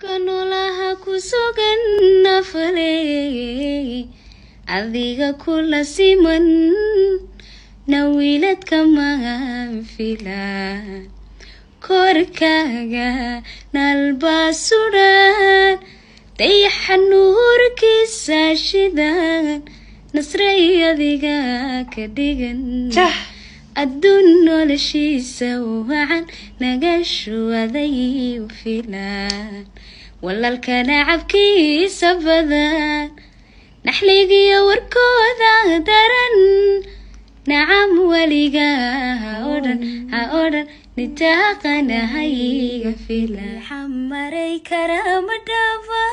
kanolaha kusugan nafale adiga kula siman nawilad kama fila korkaga nalbasuran dayaxan nuurkiisa shidan nasray adiga ka dhigan adduun noloshiisa wacan nagashuwaday u filan walaalka nacabkiisa badan naxligiyo warkooda daran nacam weliga ha odhan nitaaqanahayga filan xamaray karama dhafa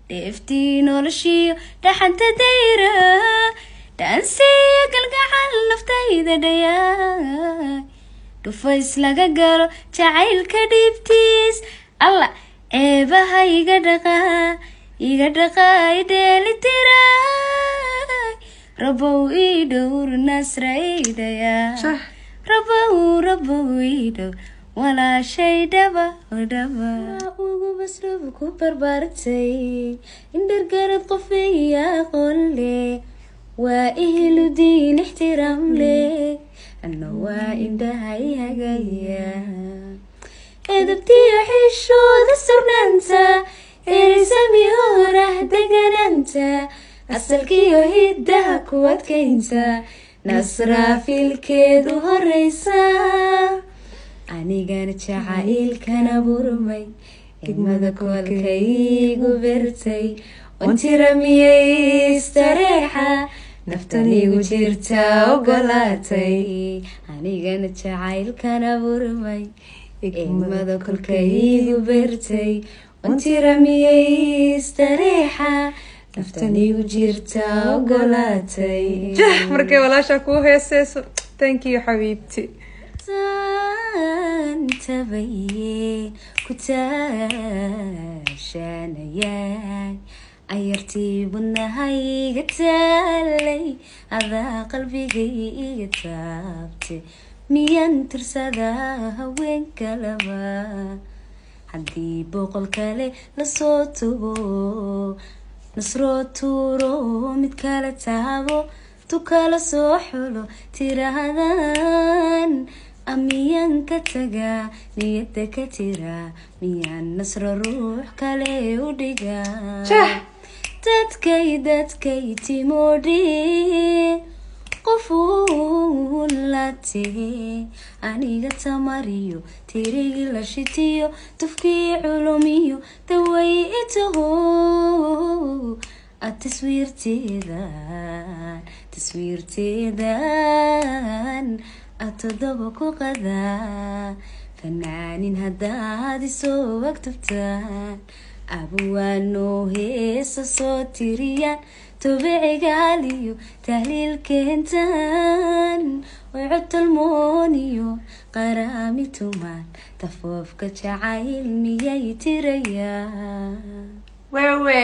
dheeftii noloshiyo dhaxanta dayra dansiya galgacal naftayda dhayaa dhufays laga galo jacaylka dhibtiis alla eebaha iga dhaqaa idheelitiray rabow ii dhowr nasraydhayaa rabow ii dhowr walaashay dhaba ugu basluub ku barbaartay indhargarad qofeya qolle waa ihlu diin ixtiraam leh anna waa indhahay hagaya edabtiyo xishooda sugnaanta erisami horah deganaanta asalkiyo hiddaha ku adkaynta nasraafilkeedu horeysa anigana jacaylkana burmay igmada kolkaygu bertay ontiramiyay istareexa naftanigu jirta ogolaatay anigana jacaylkana burmay igmada kolkaygu bertay ontiramiyay istareexa naftanigu jirta ogolaatay markay walaasha ku heesayso thank you xabiibti tabaye kutaashanayay ayartii wadnahayga taalay adaa qalbigayga taabtay miyan tirsadaa haweenka laba haddii boqol kale lasoo tubo nasroo tuuro mid kale taabo tu kala soo xulo tirahadan amiyaan ka tagaa niyadda ka tira miyaan nasro ruux kale u dhigaa dadkay timoodhi qofuu la tege aniga tamariyo tirigi la shitiyo tufkii culumiyo daway itaho taswiirteedan atoddoba ku qadaa fanaanin haddaad isoo agtubtaan abwaanoo heesa soo tiriyaan tobicigaaliyo tahliil keentaan way codtalmooniyo qaraami tumaan tafoofka jacayl miyay tirayaan wewe